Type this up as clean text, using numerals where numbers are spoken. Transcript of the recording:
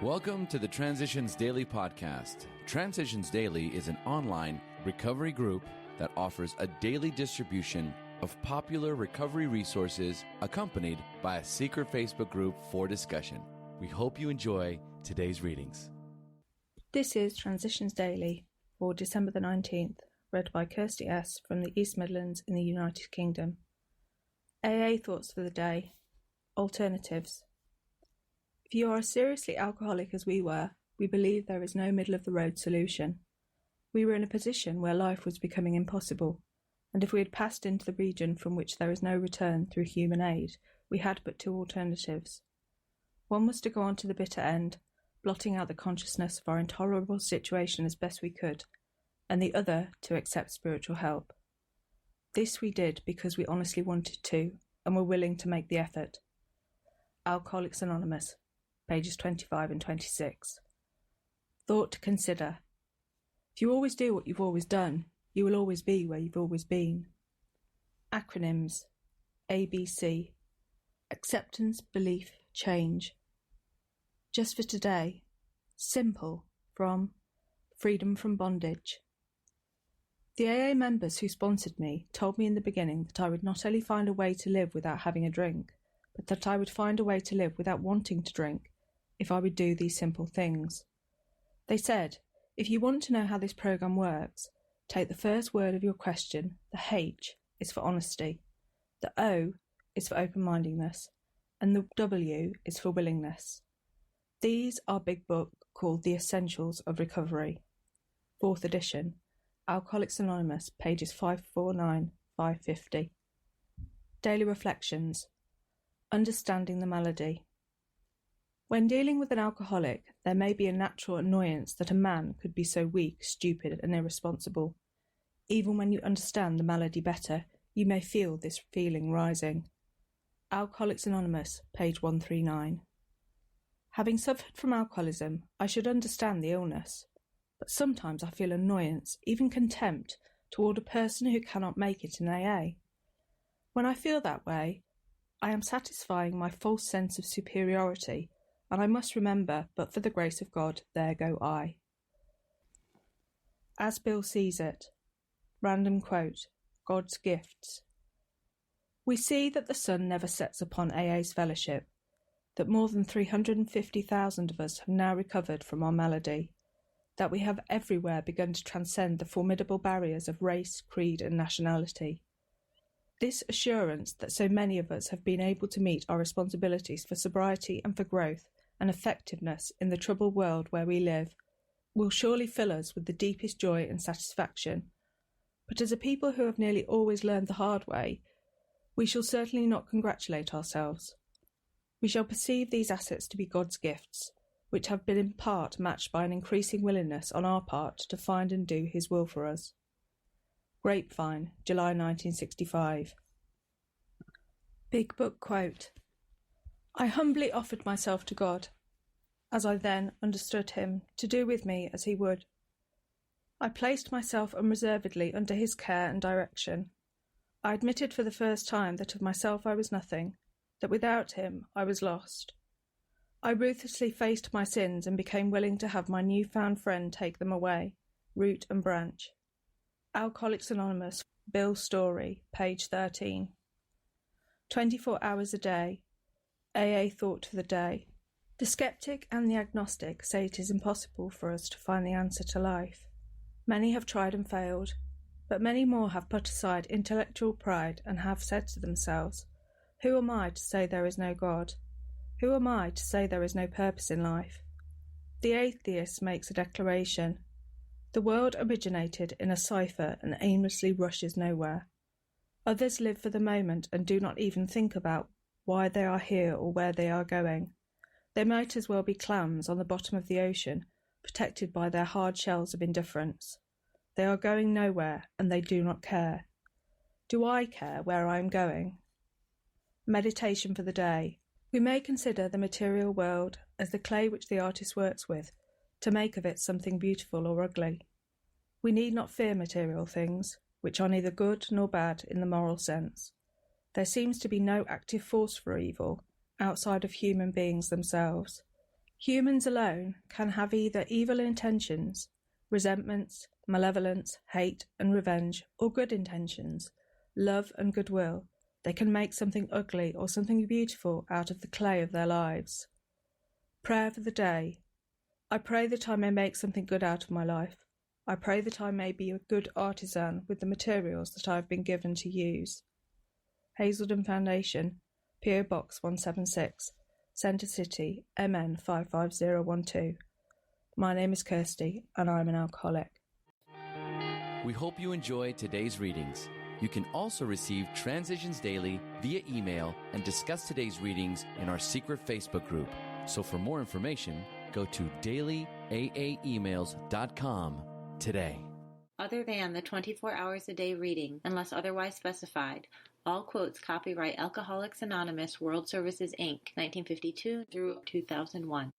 Welcome to the Transitions Daily podcast. Transitions Daily is an online recovery group that offers a daily distribution of popular recovery resources accompanied by a secret Facebook group for discussion. We hope you enjoy today's readings. This is Transitions Daily for December the 19th, read by Kirsty S. from the East Midlands in the United Kingdom. AA thoughts for the day. Alternatives. If you are as seriously alcoholic as we were, we believe there is no middle-of-the-road solution. We were in a position where life was becoming impossible, and if we had passed into the region from which there is no return through human aid, we had but two alternatives. One was to go on to the bitter end, blotting out the consciousness of our intolerable situation as best we could, and the other to accept spiritual help. This we did because we honestly wanted to, and were willing to make the effort. Alcoholics Anonymous, pages 25 and 26. Thought to consider. If you always do what you've always done, you will always be where you've always been. Acronyms. ABC. Acceptance, belief, change. Just for today. Simple, from Freedom from Bondage. The AA members who sponsored me told me in the beginning that I would not only find a way to live without having a drink, but that I would find a way to live without wanting to drink if I would do these simple things. They said, if you want to know how this program works, take the first word of your question. The H is for honesty, the O is for open-mindedness, and the W is for willingness. These are a big book called The Essentials of Recovery, 4th edition, Alcoholics Anonymous, pages 549-550. Daily Reflections. Understanding the malady. When dealing with an alcoholic, there may be a natural annoyance that a man could be so weak, stupid, and irresponsible. Even when you understand the malady better, you may feel this feeling rising. Alcoholics Anonymous, page 139. Having suffered from alcoholism, I should understand the illness. But sometimes I feel annoyance, even contempt, toward a person who cannot make it in AA. When I feel that way, I am satisfying my false sense of superiority, and I must remember, but for the grace of God, there go I. As Bill sees it. Random quote. God's gifts. We see that the sun never sets upon AA's fellowship, that more than 350,000 of us have now recovered from our malady, that we have everywhere begun to transcend the formidable barriers of race, creed, and nationality. This assurance that so many of us have been able to meet our responsibilities for sobriety and for growth and effectiveness in the troubled world where we live will surely fill us with the deepest joy and satisfaction. But as a people who have nearly always learned the hard way, we shall certainly not congratulate ourselves. We shall perceive these assets to be God's gifts, which have been in part matched by an increasing willingness on our part to find and do His will for us. Grapevine, July 1965. Big Book quote. I humbly offered myself to God, as I then understood Him, to do with me as He would. I placed myself unreservedly under His care and direction. I admitted for the first time that of myself I was nothing, that without Him I was lost. I ruthlessly faced my sins and became willing to have my newfound friend take them away, root and branch. Alcoholics Anonymous, Bill Story, page 13. 24 hours a day. AA thought for the day. The skeptic and the agnostic say it is impossible for us to find the answer to life. Many have tried and failed, but many more have put aside intellectual pride and have said to themselves, who am I to say there is no God? Who am I to say there is no purpose in life? The atheist makes a declaration. The world originated in a cipher and aimlessly rushes nowhere. Others live for the moment and do not even think about why they are here or where they are going. They might as well be clams on the bottom of the ocean, protected by their hard shells of indifference. They are going nowhere, and they do not care. Do I care where I am going? Meditation for the day. We may consider the material world as the clay which the artist works with, to make of it something beautiful or ugly. We need not fear material things, which are neither good nor bad in the moral sense. There seems to be no active force for evil outside of human beings themselves. Humans alone can have either evil intentions, resentments, malevolence, hate and revenge, or good intentions, love and goodwill. They can make something ugly or something beautiful out of the clay of their lives. Prayer for the day. I pray that I may make something good out of my life. I pray that I may be a good artisan with the materials that I have been given to use. Hazelden Foundation, P.O. Box 176, Centre City, MN 55012. My name is Kirsty and I'm an alcoholic. We hope you enjoyed today's readings. You can also receive Transitions Daily via email and discuss today's readings in our secret Facebook group. So for more information, go to dailyaaemails.com today. Other than the 24 hours a day reading, unless otherwise specified, all quotes copyright Alcoholics Anonymous World Services, Inc., 1952 through 2001.